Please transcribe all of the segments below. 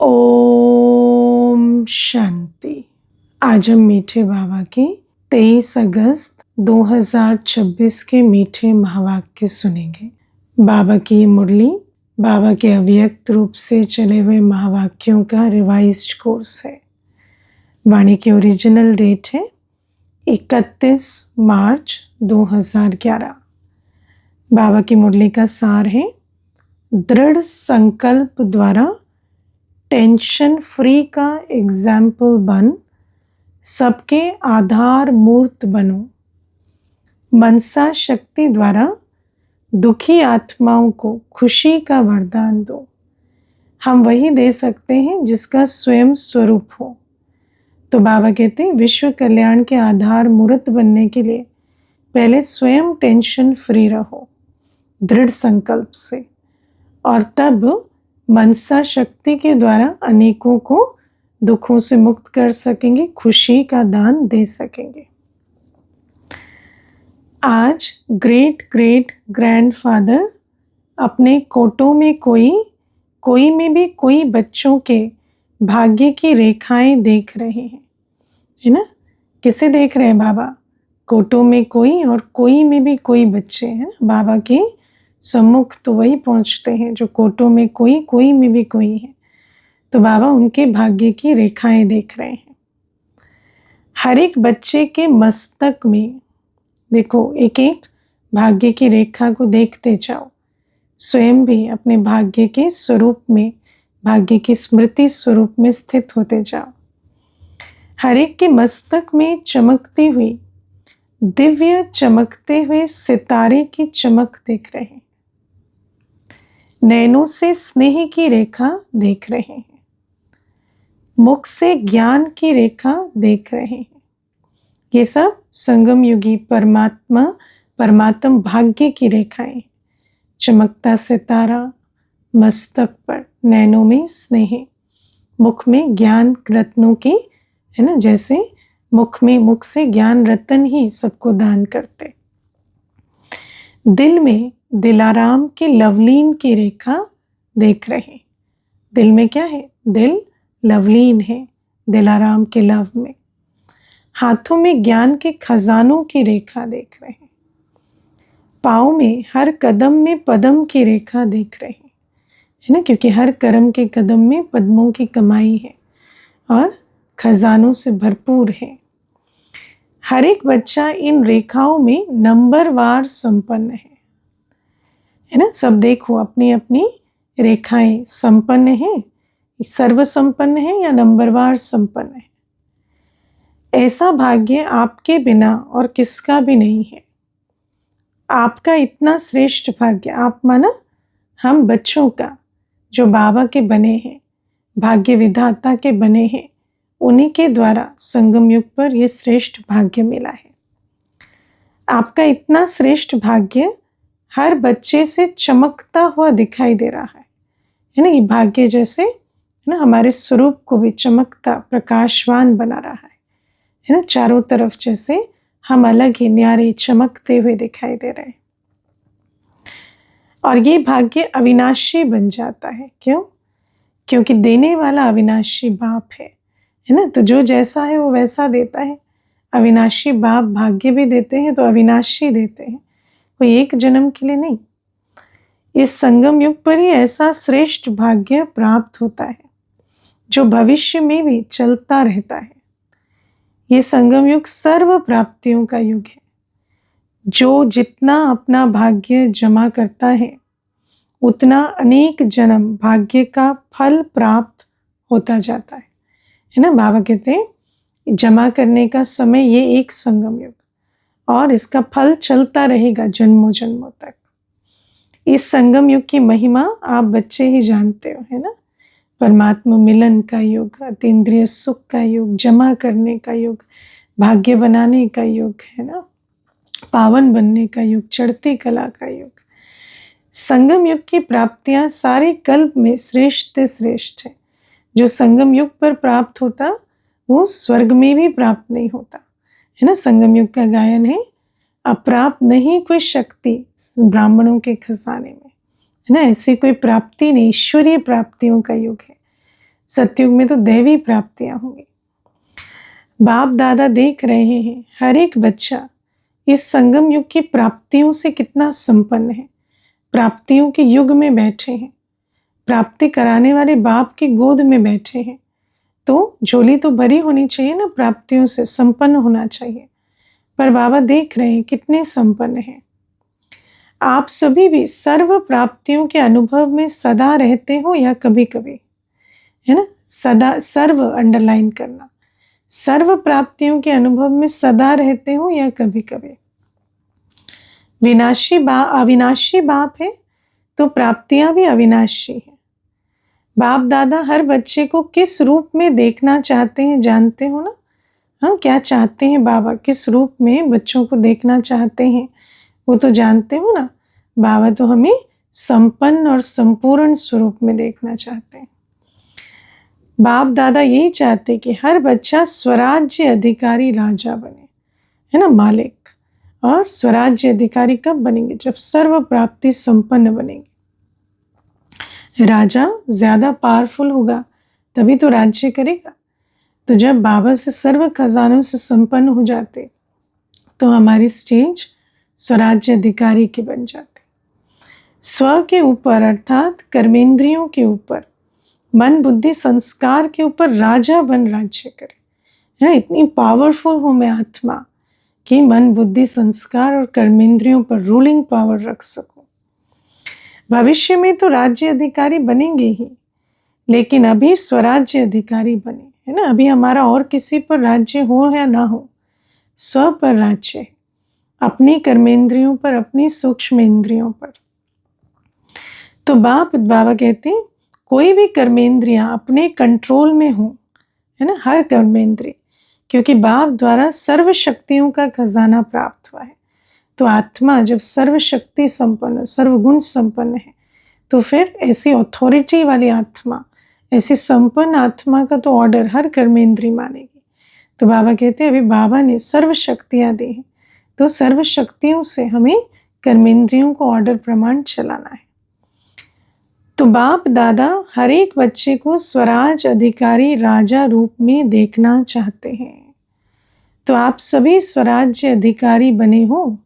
ओम शांति। आज हम मीठे बाबा के 23 अगस्त 2026 के मीठे महावाक्य सुनेंगे। बाबा की ये मुरली बाबा के अव्यक्त रूप से चले हुए महावाक्यों का रिवाइज्ड कोर्स है। वाणी की ओरिजिनल डेट है 31 मार्च 2011। बाबा की मुरली का सार है, दृढ़ संकल्प द्वारा टेंशन फ्री का एग्जाम्पल बन सबके आधार मूर्त बनो। मनसा शक्ति द्वारा दुखी आत्माओं को खुशी का वरदान दो। हम वही दे सकते हैं जिसका स्वयं स्वरूप हो। तो बाबा कहते हैं, विश्व कल्याण के आधार मूर्त बनने के लिए पहले स्वयं टेंशन फ्री रहो दृढ़ संकल्प से, और तब मनसा शक्ति के द्वारा अनेकों को दुखों से मुक्त कर सकेंगे, खुशी का दान दे सकेंगे। आज ग्रेट ग्रेट ग्रैंडफादर अपने कोटों में कोई में भी कोई बच्चों के भाग्य की रेखाएं देख रहे हैं, है ना। किसे देख रहे हैं बाबा? कोटों में कोई और कोई में भी कोई बच्चे हैं। बाबा के सम्मुख तो वही पहुंचते हैं जो कोटों में कोई में भी कोई है। तो बाबा उनके भाग्य की रेखाएं देख रहे हैं। हर एक बच्चे के मस्तक में देखो, एक एक भाग्य की रेखा को देखते जाओ। स्वयं भी अपने भाग्य के स्वरूप में, भाग्य की स्मृति स्वरूप में स्थित होते जाओ। हर एक के मस्तक में चमकती हुई दिव्य चमकते हुए सितारे की चमक देख रहे हैं। नैनों से स्नेह की रेखा देख रहे हैं। मुख से ज्ञान की रेखा देख रहे हैं। ये सब संगम युगी परमात्म भाग्य की रेखाएं। चमकता सितारा मस्तक पर, नैनों में स्नेह, मुख में ज्ञान रत्नों की, है ना, जैसे मुख से ज्ञान रतन ही सबको दान करते। दिल में दिलाराम के लवलीन की रेखा देख रहे। दिल में क्या है? दिल लवलीन है दिलाराम के लव में। हाथों में ज्ञान के खजानों की रेखा देख रहे। पाँव में हर कदम में पद्म की रेखा देख रहे, है ना, क्योंकि हर कर्म के कदम में पद्मों की कमाई है और खजानों से भरपूर है। हर एक बच्चा इन रेखाओं में नंबरवार संपन्न है ना। सब देखो, अपनी अपनी रेखाएं संपन्न है, सर्व संपन्न है या नंबरवार संपन्न है। ऐसा भाग्य आपके बिना और किसका भी नहीं है। आपका इतना श्रेष्ठ भाग्य, आप माना हम बच्चों का, जो बाबा के बने हैं, भाग्य विधाता के बने हैं, उन्हीं के द्वारा संगम युग पर यह श्रेष्ठ भाग्य मिला है। आपका इतना श्रेष्ठ भाग्य हर बच्चे से चमकता हुआ दिखाई दे रहा है ना। ये भाग्य जैसे, है ना, हमारे स्वरूप को भी चमकता प्रकाशवान बना रहा है ना। चारों तरफ जैसे हम अलग ही न्यारे चमकते हुए दिखाई दे रहे हैं। और ये भाग्य अविनाशी बन जाता है। क्यों? क्योंकि देने वाला अविनाशी बाप है ना। तो जो जैसा है वो वैसा देता है। अविनाशी बाप भाग्य भी देते हैं तो अविनाशी देते हैं, कोई एक जन्म के लिए नहीं। इस संगम युग पर ही ऐसा श्रेष्ठ भाग्य प्राप्त होता है जो भविष्य में भी चलता रहता है। ये संगम युग सर्व प्राप्तियों का युग है। जो जितना अपना भाग्य जमा करता है उतना अनेक जन्म भाग्य का फल प्राप्त होता जाता है ना। बाबा कहते हैं जमा करने का समय ये एक संगम युग, और इसका फल चलता रहेगा जन्मों जन्मों तक। इस संगम युग की महिमा आप बच्चे ही जानते हो, है ना। परमात्मा मिलन का युग, अतीन्द्रिय सुख का युग, जमा करने का युग, भाग्य बनाने का युग, है ना, पावन बनने का युग, चढ़ती कला का युग। संगम युग की प्राप्तियां सारे कल्प में श्रेष्ठ से श्रेष्ठ है। जो संगम युग पर प्राप्त होता वो स्वर्ग में भी प्राप्त नहीं होता, है ना। संगम युग का गायन है, अप्राप्त नहीं कोई शक्ति ब्राह्मणों के खजाने में, है ना। ऐसी कोई प्राप्ति नहीं, ईश्वरीय प्राप्तियों का युग है। सतयुग में तो दैवी प्राप्तियां होंगी। बाप दादा देख रहे हैं हर एक बच्चा इस संगम युग की प्राप्तियों से कितना संपन्न है, प्राप्तियों के युग में बैठे हैं, प्राप्ति कराने वाले बाप की गोद में बैठे हैं। तो झोली तो भरी होनी चाहिए ना, प्राप्तियों से संपन्न होना चाहिए। पर बाबा देख रहे हैं कितने संपन्न हैं। आप सभी भी सर्व प्राप्तियों के अनुभव में सदा रहते हो या कभी कभी, है ना, सदा, सर्व अंडरलाइन करना, सर्व प्राप्तियों के अनुभव में सदा रहते हो या कभी कभी। अविनाशी बाप है तो प्राप्तियां भी अविनाशी है। बाप दादा हर बच्चे को किस रूप में देखना चाहते हैं जानते हो ना। हाँ, क्या चाहते हैं बाबा, किस रूप में बच्चों को देखना चाहते हैं वो तो जानते हो ना। बाबा तो हमें संपन्न और संपूर्ण स्वरूप में देखना चाहते हैं। बाप दादा यही चाहते कि हर बच्चा स्वराज्य अधिकारी राजा बने, है ना, मालिक। और स्वराज्य अधिकारी कब बनेंगे? जब सर्व प्राप्ति संपन्न बनेंगे। राजा ज्यादा पावरफुल होगा तभी तो राज्य करेगा। तो जब बाबा से सर्व खजानों से संपन्न हो जाते तो हमारी स्टेज स्वराज्य अधिकारी की बन जाती। स्व के ऊपर अर्थात कर्मेंद्रियों के ऊपर, मन बुद्धि संस्कार के ऊपर राजा बन राज्य करे, है ना। इतनी पावरफुल हूं मैं आत्मा कि मन बुद्धि संस्कार और कर्मेंद्रियों पर रूलिंग पावर रख सकूं। भविष्य में तो राज्य अधिकारी बनेंगे ही, लेकिन अभी स्वराज्य अधिकारी बने, है ना। अभी हमारा और किसी पर राज्य हो या ना हो, स्व पर राज्य है, अपनी कर्मेंद्रियों पर, अपनी सूक्ष्म इंद्रियों पर। तो बाबा कहते हैं कोई भी कर्मेंद्रियां अपने कंट्रोल में हो, है ना, हर कर्मेंद्रिय, क्योंकि बाप द्वारा सर्व शक्तियों का खजाना प्राप्त हुआ है। तो आत्मा जब सर्व शक्ति संपन्न, सर्वगुण संपन्न है तो फिर ऐसी अथॉरिटी वाली आत्मा, ऐसी संपन्न आत्मा का तो ऑर्डर हर कर्मेंद्रिय मानेगी। तो बाबा कहते हैं अभी बाबा ने सर्व शक्तियां दी हैं, तो सर्व शक्तियों से हमें कर्मेंद्रियों को ऑर्डर प्रमाण चलाना है। तो बाप दादा हर एक बच्चे को स्वराज अधिकारी राजा रूप में देखना चाहते हैं। तो आप सभी स्वराज्य अधिकारी बने हो?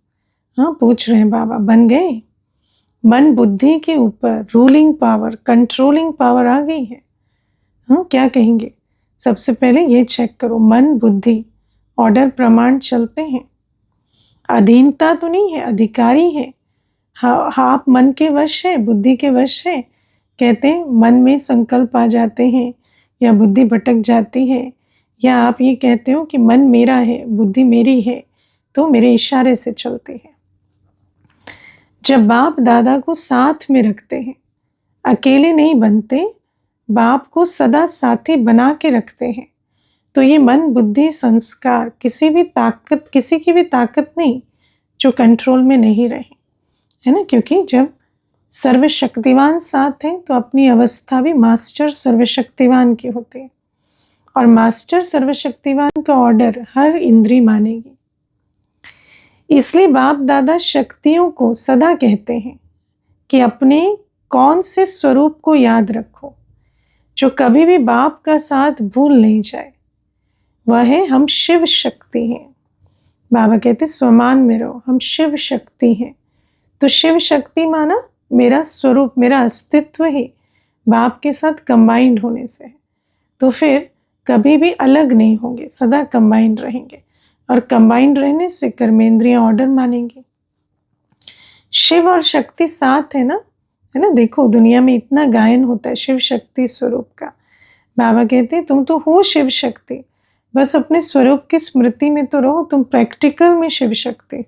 हाँ, पूछ रहे हैं बाबा, बन गए? मन बुद्धि के ऊपर रूलिंग पावर, कंट्रोलिंग पावर आ गई है। हाँ, क्या कहेंगे? सबसे पहले ये चेक करो, मन बुद्धि ऑर्डर प्रमाण चलते हैं। अधीनता तो नहीं है, अधिकारी है। हाँ, आप मन के वश है, बुद्धि के वश है। कहते हैं मन में संकल्प आ जाते हैं या बुद्धि भटक जाती है, या आप ये कहते हो कि मन मेरा है, बुद्धि मेरी है, तो मेरे इशारे से चलती है। जब बाप दादा को साथ में रखते हैं, अकेले नहीं बनते, बाप को सदा साथी बना के रखते हैं, तो ये मन बुद्धि संस्कार किसी की भी ताकत नहीं जो कंट्रोल में नहीं रहे, है ना। क्योंकि जब सर्वशक्तिवान साथ है तो अपनी अवस्था भी मास्टर सर्वशक्तिवान की होती है, और मास्टर सर्वशक्तिवान का ऑर्डर हर इंद्री मानेगी। इसलिए बाप दादा शक्तियों को सदा कहते हैं कि अपने कौन से स्वरूप को याद रखो जो कभी भी बाप का साथ भूल नहीं जाए। वह है हम शिव शक्ति हैं। बाबा कहते स्वमान में रहो, हम शिव शक्ति हैं। तो शिव शक्ति माना मेरा स्वरूप, मेरा अस्तित्व ही बाप के साथ कंबाइंड होने से है। तो फिर कभी भी अलग नहीं होंगे, सदा कंबाइंड रहेंगे, और कंबाइंड रहने से कर्मेंद्रियां ऑर्डर मानेंगे। शिव और शक्ति साथ है ना, है ना। देखो दुनिया में इतना गायन होता है शिव शक्ति स्वरूप का। बाबा कहते हैं तुम तो हो शिव शक्ति, बस अपने स्वरूप की स्मृति में तो रहो, तुम प्रैक्टिकल में शिव शक्ति।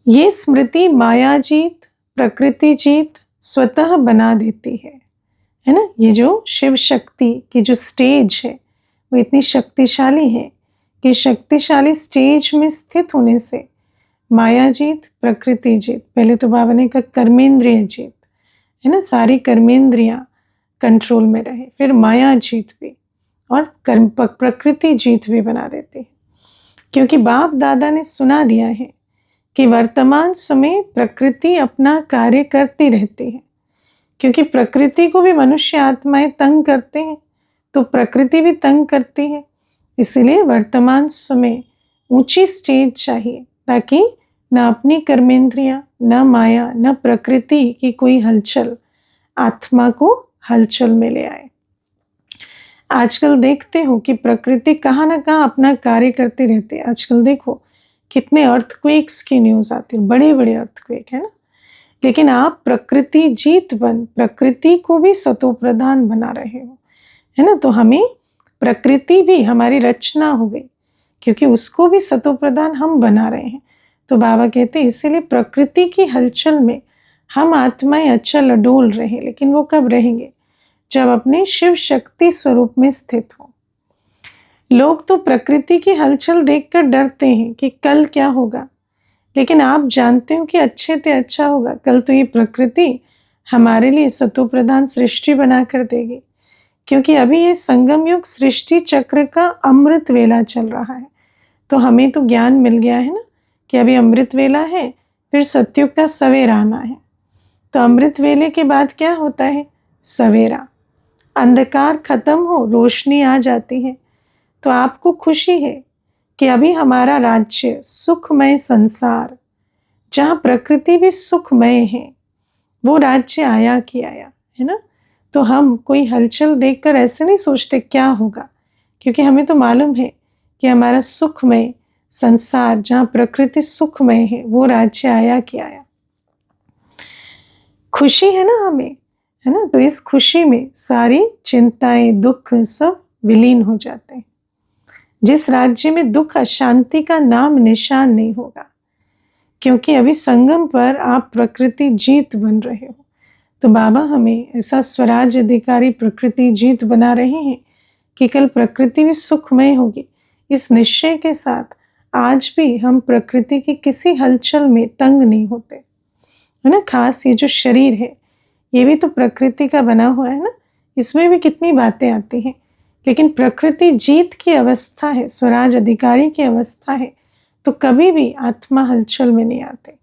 ये स्मृति माया जीत, प्रकृति जीत स्वतः बना देती है ना। ये जो शिव शक्ति की जो स्टेज है वो इतनी शक्तिशाली है कि शक्तिशाली स्टेज में स्थित होने से माया जीत, प्रकृति जीत, पहले तो बाबा ने कहा कर्मेंद्रिय जीत, है ना, सारी कर्मेंद्रियां कंट्रोल में रहे, फिर माया जीत भी और प्रकृति जीत भी बना देती है। क्योंकि बाप दादा ने सुना दिया है कि वर्तमान समय प्रकृति अपना कार्य करती रहती है, क्योंकि प्रकृति को भी मनुष्य आत्माएं तंग करते हैं, तो प्रकृति भी तंग करती है। इसीलिए वर्तमान समय ऊंची स्टेज चाहिए, ताकि न अपनी कर्मेंद्रियां, न माया, न प्रकृति की कोई हलचल आत्मा को हलचल में ले आए। आजकल देखते हो कि प्रकृति कहाँ ना कहाँ अपना कार्य करते रहते हैं। आजकल देखो कितने अर्थक्वेक्स की न्यूज आती है, बड़े बड़े अर्थक्वेक है ना। लेकिन आप प्रकृति जीत बन प्रकृति को भी सतो प्रधान बना रहे हो, है ना। तो हमें प्रकृति भी हमारी रचना हो गई, क्योंकि उसको भी सतो प्रधान हम बना रहे हैं। तो बाबा कहते हैं इसीलिए प्रकृति की हलचल में हम आत्माएं अचल अडोल रहे। लेकिन वो कब रहेंगे? जब अपने शिव शक्ति स्वरूप में स्थित हो। लोग तो प्रकृति की हलचल देखकर डरते हैं कि कल क्या होगा, लेकिन आप जानते हो कि अच्छे से अच्छा होगा। कल तो ये प्रकृति हमारे लिए सतो प्रधान सृष्टि बना कर देगी, क्योंकि अभी ये संगम युग सृष्टि चक्र का अमृत वेला चल रहा है। तो हमें तो ज्ञान मिल गया है ना कि अभी अमृत वेला है, फिर सतयुग का सवेरा आना है। तो अमृत वेले के बाद क्या होता है? सवेरा। अंधकार खत्म हो, रोशनी आ जाती है। तो आपको खुशी है कि अभी हमारा राज्य सुखमय संसार, जहाँ प्रकृति भी सुखमय है, वो राज्य आया कि आया, है ना। तो हम कोई हलचल देखकर ऐसे नहीं सोचते क्या होगा, क्योंकि हमें तो मालूम है कि हमारा सुखमय संसार, जहाँ प्रकृति सुखमय है, वो राज्य आया कि आया। खुशी है ना हमें, है ना। तो इस खुशी में सारी चिंताएं, दुख सब विलीन हो जाते हैं। जिस राज्य में दुख अशांति का नाम निशान नहीं होगा, क्योंकि अभी संगम पर आप प्रकृति जीत बन रहे हो। तो बाबा हमें ऐसा स्वराज अधिकारी प्रकृति जीत बना रहे हैं कि कल प्रकृति भी सुखमय होगी। इस निश्चय के साथ आज भी हम प्रकृति की किसी हलचल में तंग नहीं होते, है ना। खास ये जो शरीर है, ये भी तो प्रकृति का बना हुआ है ना। इसमें भी कितनी बातें आती हैं, लेकिन प्रकृति जीत की अवस्था है, स्वराज अधिकारी की अवस्था है, तो कभी भी आत्मा हलचल में नहीं आते।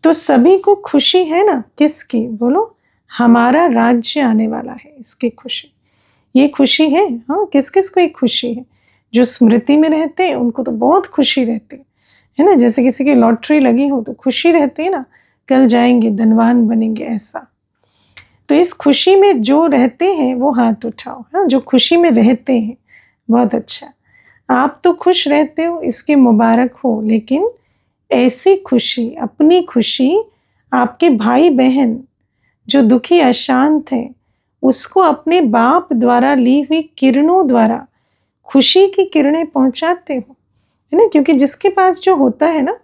तो सभी को खुशी है ना, किसकी? बोलो। हमारा राज्य आने वाला है, इसकी खुशी। ये खुशी है, हाँ। किस किस को एक खुशी है? जो स्मृति में रहते हैं उनको तो बहुत खुशी रहती है ना। जैसे किसी की लॉटरी लगी हो तो खुशी रहती है ना, कल जाएंगे धनवान बनेंगे, ऐसा। तो इस खुशी में जो रहते हैं वो हाथ उठाओ, हाँ। जो खुशी में रहते हैं, बहुत अच्छा। आप तो खुश रहते हो, इसकी मुबारक हो। लेकिन ऐसी खुशी, अपनी खुशी, आपके भाई बहन जो दुखी अशांत है, उसको अपने बाप द्वारा ली हुई किरणों द्वारा खुशी की किरणें पहुंचाते हो, है ना। क्योंकि जिसके पास जो होता है ना,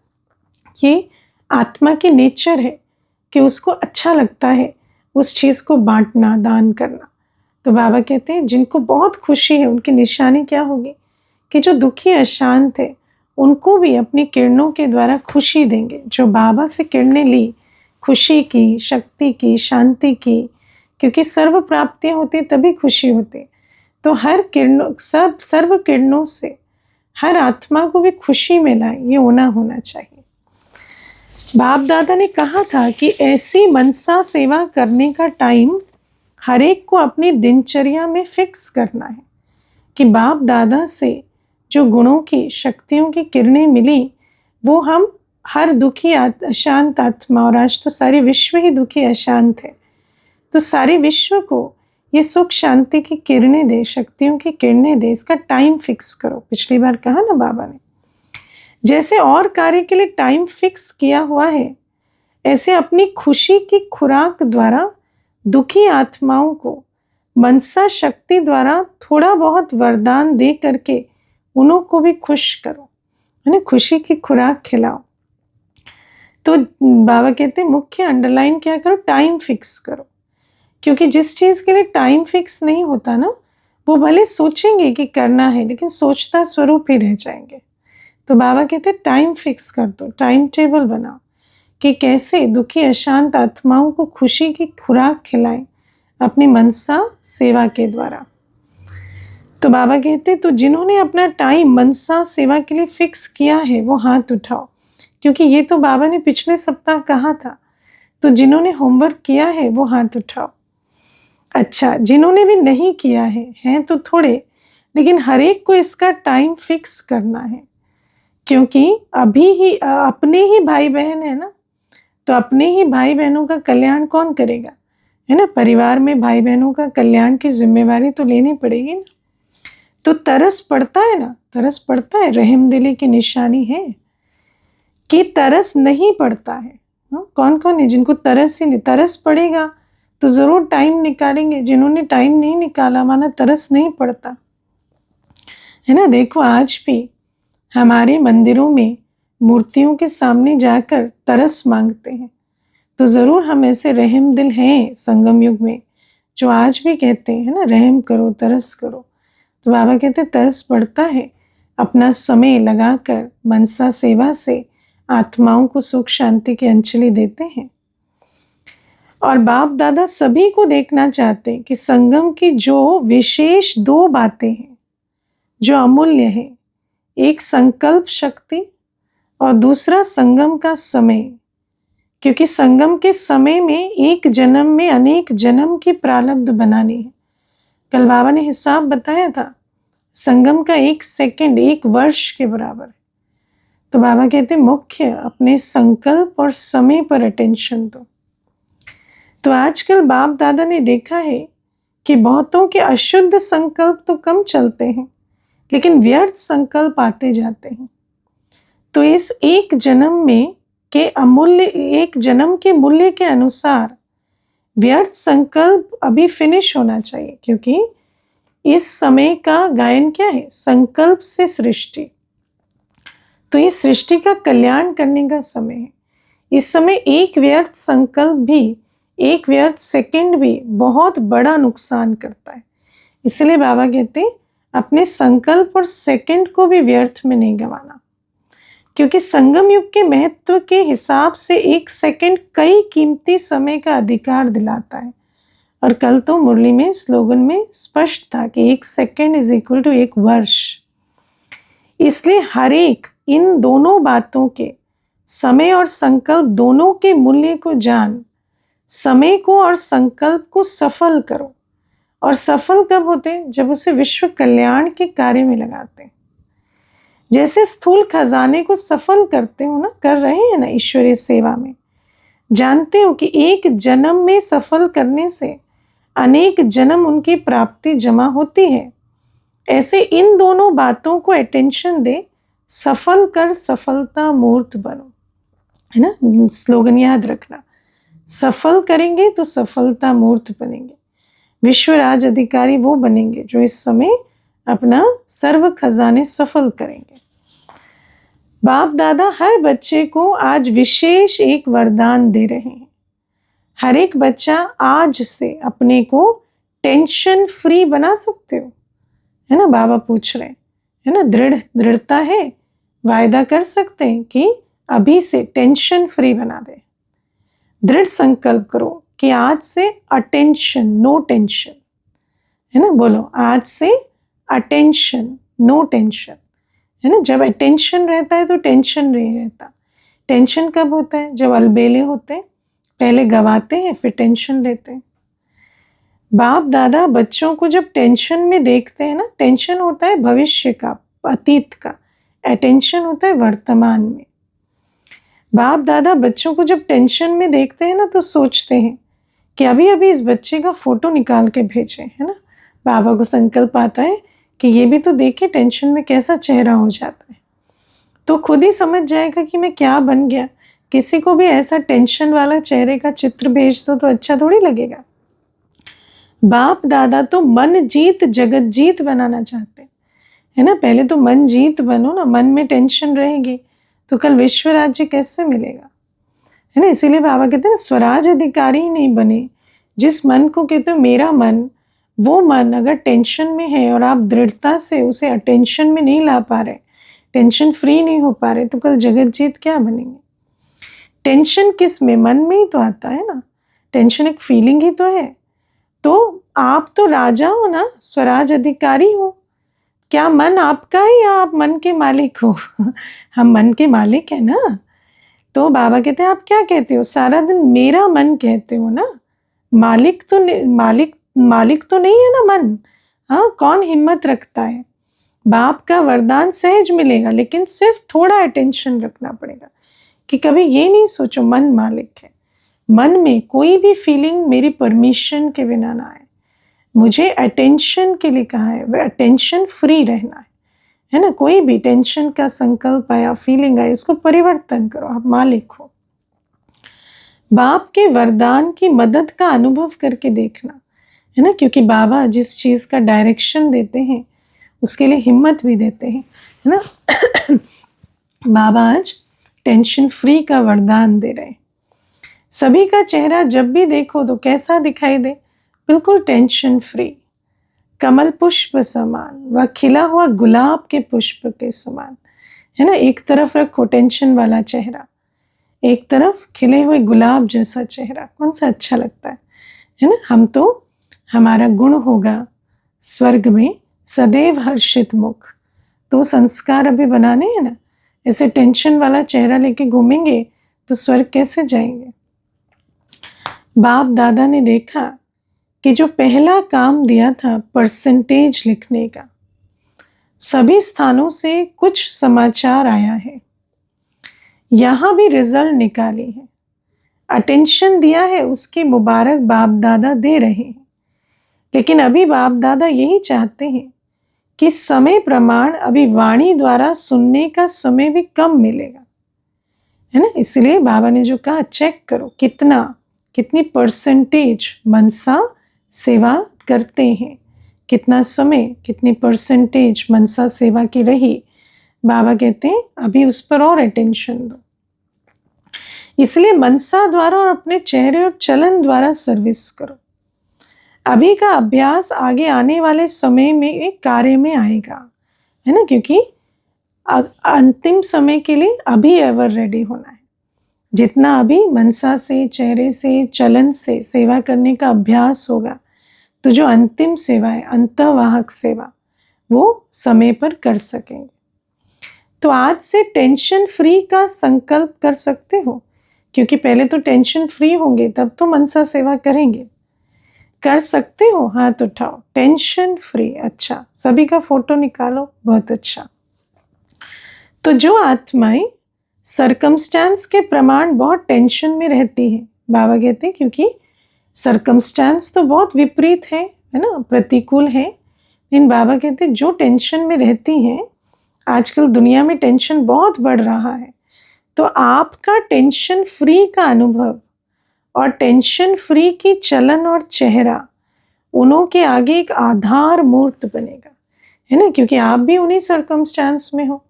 ये आत्मा की नेचर है कि उसको अच्छा लगता है उस चीज़ को बांटना, दान करना। तो बाबा कहते हैं जिनको बहुत खुशी है, उनकी निशानी क्या होगी कि जो दुखी अशांत है उनको भी अपनी किरणों के द्वारा खुशी देंगे। जो बाबा से किरणें ली, खुशी की, शक्ति की, शांति की, क्योंकि सर्व प्राप्तियां होती तभी खुशी होती। तो हर किरणों, सब सर्व किरणों से हर आत्मा को भी खुशी मिलाए, ये होना चाहिए। बाप दादा ने कहा था कि ऐसी मनसा सेवा करने का टाइम हर एक को अपनी दिनचर्या में फिक्स करना है, कि बाप दादा से जो गुणों की, शक्तियों की किरणें मिली, वो हम हर दुखी अशांत आत्मा, और आज तो सारी विश्व ही दुखी अशांत है, तो सारे विश्व को ये सुख शांति की किरणें दे, शक्तियों की किरणें दे। इसका टाइम फिक्स करो। पिछली बार कहा ना बाबा ने, जैसे और कार्य के लिए टाइम फिक्स किया हुआ है, ऐसे अपनी खुशी की खुराक द्वारा दुखी आत्माओं को मनसा शक्ति द्वारा थोड़ा बहुत वरदान दे करके उन्हों को भी खुश करो, है ना। खुशी की खुराक खिलाओ। तो बाबा कहते हैं मुख्य अंडरलाइन क्या करो? टाइम फिक्स करो। क्योंकि जिस चीज़ के लिए टाइम फिक्स नहीं होता ना, वो भले सोचेंगे कि करना है, लेकिन सोचता स्वरूप ही रह जाएंगे। तो बाबा कहते हैं टाइम फिक्स कर दो, टाइम टेबल बनाओ कि कैसे दुखी अशांत आत्माओं को खुशी की खुराक खिलाएं अपनी मनसा सेवा के द्वारा। तो बाबा कहते तो जिन्होंने अपना टाइम मनसा सेवा के लिए फिक्स किया है वो हाथ उठाओ, क्योंकि ये तो बाबा ने पिछले सप्ताह कहा था। तो जिन्होंने होमवर्क किया है वो हाथ उठाओ। अच्छा, जिन्होंने भी नहीं किया है, हैं तो थोड़े, लेकिन हर एक को इसका टाइम फिक्स करना है, क्योंकि अभी ही अपने ही भाई बहन है ना, तो अपने ही भाई बहनों का कल्याण कौन करेगा, है ना। परिवार में भाई बहनों का कल्याण की जिम्मेवारी तो लेनी पड़ेगी ना। तो तरस पड़ता है ना, तरस पड़ता है, रहमदिली की निशानी है कि तरस नहीं पड़ता है। कौन कौन है जिनको तरस ही नहीं, तरस पड़ेगा तो जरूर टाइम निकालेंगे। जिन्होंने टाइम नहीं निकाला, माना तरस नहीं पड़ता, है ना। देखो आज भी हमारे मंदिरों में मूर्तियों के सामने जाकर तरस मांगते हैं, तो जरूर हम ऐसे रहम दिल हैं संगम युग में जो आज भी कहते हैं ना, रहम करो, तरस करो। तो बाबा कहते तरस पड़ता है, अपना समय लगाकर मनसा सेवा से आत्माओं को सुख शांति की अंजलि देते हैं। और बाप दादा सभी को देखना चाहते हैं कि संगम की जो विशेष दो बातें हैं जो अमूल्य है, एक संकल्प शक्ति और दूसरा संगम का समय, क्योंकि संगम के समय में एक जन्म में अनेक जन्म की प्रारब्ध बनानी है। कल बाबा ने हिसाब बताया था, संगम का एक सेकंड एक वर्ष के बराबर है। तो बाबा कहते मुख्य अपने संकल्प और समय पर अटेंशन दो। तो आजकल बाप दादा ने देखा है कि बहुतों के अशुद्ध संकल्प तो कम चलते हैं, लेकिन व्यर्थ संकल्प आते जाते हैं। तो इस एक जन्म में के अमूल्य, एक जन्म के मूल्य के अनुसार व्यर्थ संकल्प अभी फिनिश होना चाहिए, क्योंकि इस समय का गायन क्या है, संकल्प से सृष्टि। तो ये सृष्टि का कल्याण करने का समय है। इस समय एक व्यर्थ संकल्प भी, एक व्यर्थ सेकंड भी बहुत बड़ा नुकसान करता है। इसलिए बाबा कहते हैं अपने संकल्प और सेकंड को भी व्यर्थ में नहीं गंवाना, क्योंकि संगम युग के महत्व के हिसाब से एक सेकंड कई कीमती समय का अधिकार दिलाता है। और कल तो मुरली में स्लोगन में स्पष्ट था कि एक सेकंड इज इक्वल टू एक वर्ष। इसलिए हर एक इन दोनों बातों के, समय और संकल्प दोनों के मूल्य को जान, समय को और संकल्प को सफल करो। और सफल कब होते हैं, जब उसे विश्व कल्याण के कार्य में लगाते हैं। जैसे स्थूल खजाने को सफल करते हो ना, कर रहे हैं ना ईश्वरीय सेवा में, जानते हो कि एक जन्म में सफल करने से अनेक जन्म उनकी प्राप्ति जमा होती है। ऐसे इन दोनों बातों को अटेंशन दे, सफल कर सफलता मूर्त बनो, है ना। स्लोगन याद रखना, सफल करेंगे तो सफलता मूर्त बनेंगे। विश्व राज अधिकारी वो बनेंगे जो इस समय अपना सर्व खजाने सफल करेंगे। बाप दादा हर बच्चे को आज विशेष एक वरदान दे रहे हैं। हर एक बच्चा आज से अपने को टेंशन फ्री बना सकते हो, है ना। बाबा पूछ रहे हैं, है ना, दृढ़ता है, वायदा कर सकते हैं कि अभी से टेंशन फ्री बना दे। दृढ़ संकल्प करो कि आज से अटेंशन, नो टेंशन, है ना। बोलो, आज से अटेंशन, नो टेंशन, है ना। जब अटेंशन रहता है तो टेंशन नहीं रहता। टेंशन कब होता है, जब अलबेले होते हैं, पहले गवाते हैं फिर टेंशन लेते हैं। बाप दादा बच्चों को जब टेंशन में देखते हैं ना, टेंशन होता है भविष्य का, अतीत का, अटेंशन होता है वर्तमान में। बाप दादा बच्चों को जब टेंशन में देखते हैं ना, तो सोचते हैं कि अभी अभी इस बच्चे का फोटो निकाल के भेजें, है ना। बाबा को संकल्प आता है कि ये भी तो देखे टेंशन में कैसा चेहरा हो जाता है, तो खुद ही समझ जाएगा कि मैं क्या बन गया। किसी को भी ऐसा टेंशन वाला चेहरे का चित्र भेज दो तो अच्छा थोड़ी लगेगा। बाप दादा तो मन जीत जगत जीत बनाना चाहते हैं, है ना। पहले तो मन जीत बनो ना, मन में टेंशन रहेगी तो कल विश्व राज्य कैसे मिलेगा, है ना। इसीलिए बाबा कहते हैं स्वराज अधिकारी ही नहीं बने। जिस मन को कहते हो मेरा मन, वो मन अगर टेंशन में है और आप दृढ़ता से उसे अटेंशन में नहीं ला पा रहे, टेंशन फ्री नहीं हो पा रहे, तो कल जगत जीत क्या बनेंगे। टेंशन किस में, मन में ही तो आता है ना। टेंशन एक फीलिंग ही तो है। तो आप तो राजा हो ना, स्वराज अधिकारी हो। क्या मन आपका है या आप मन के मालिक हो? हम मन के मालिक है ना, तो बाबा कहते हैं आप क्या कहते हो, सारा दिन मेरा मन कहते हो ना, मालिक तो नहीं है ना मन। हाँ, कौन हिम्मत रखता है। बाप का वरदान सहज मिलेगा, लेकिन सिर्फ थोड़ा अटेंशन रखना पड़ेगा कि कभी ये नहीं सोचो मन मालिक है। मन में कोई भी फीलिंग मेरी परमिशन के बिना ना आए। मुझे अटेंशन के लिए कहा है, वह अटेंशन फ्री रहना है ना। कोई भी टेंशन का संकल्प आया, फीलिंग आई, उसको परिवर्तन करो, आप मालिक हो। बाप के वरदान की मदद का अनुभव करके देखना है ना, क्योंकि बाबा जिस चीज का डायरेक्शन देते हैं उसके लिए हिम्मत भी देते हैं, है ना। बाबा आज टेंशन फ्री का वरदान दे रहे हैं। सभी का चेहरा जब भी देखो तो कैसा दिखाई दे, बिल्कुल टेंशन फ्री, कमल पुष्प समान, वह खिला हुआ गुलाब के पुष्प के समान, है ना। एक तरफ रखो टेंशन वाला चेहरा, एक तरफ खिले हुए गुलाब जैसा चेहरा, कौन सा अच्छा लगता है ना। हम तो हमारा गुण होगा स्वर्ग में सदैव हर्षित मुख, तो संस्कार अभी बनाने हैं ना। ऐसे टेंशन वाला चेहरा लेके घूमेंगे तो स्वर्ग कैसे जाएंगे। बाप दादा ने देखा कि जो पहला काम दिया था परसेंटेज लिखने का, सभी स्थानों से कुछ समाचार आया है, यहां भी रिजल्ट निकाली है। अटेंशन दिया है उसकी मुबारक बाप दादा दे रहे हैं, लेकिन अभी बाप दादा यही चाहते हैं कि समय प्रमाण अभी वाणी द्वारा सुनने का समय भी कम मिलेगा, है ना। इसलिए बाबा ने जो कहा चेक करो कितनी परसेंटेज मनसा सेवा करते हैं, कितना समय, कितनी परसेंटेज मनसा सेवा की रही। बाबा कहते हैं अभी उस पर और अटेंशन दो। इसलिए मनसा द्वारा और अपने चेहरे और चलन द्वारा सर्विस करो। अभी का अभ्यास आगे आने वाले समय में एक कार्य में आएगा, है ना, क्योंकि अंतिम समय के लिए अभी एवर रेडी होना है। जितना अभी मनसा से, चेहरे से, चलन से सेवा करने का अभ्यास होगा, तो जो अंतिम सेवा है, अंतवाहक सेवा, वो समय पर कर सकेंगे। तो आज से टेंशन फ्री का संकल्प कर सकते हो, क्योंकि पहले तो टेंशन फ्री होंगे तब तो मनसा सेवा करेंगे। कर सकते हो, हाथ उठाओ, टेंशन फ्री। अच्छा, सभी का फोटो निकालो, बहुत अच्छा। तो जो आत्माएं सरकमस्टेंस के प्रमाण बहुत टेंशन में रहती है, बाबा कहते हैं क्योंकि सरकमस्टेंस तो बहुत विपरीत है ना, प्रतिकूल है। लेकिन बाबा कहते हैं जो टेंशन में रहती हैं, आजकल दुनिया में टेंशन बहुत बढ़ रहा है, तो आपका टेंशन फ्री का अनुभव और टेंशन फ्री की चलन और चेहरा, उन्हों के आगे एक आधार मूर्त बनेगा, है ना, क्योंकि आप भी उन्हीं सरकमस्टेंस में हो।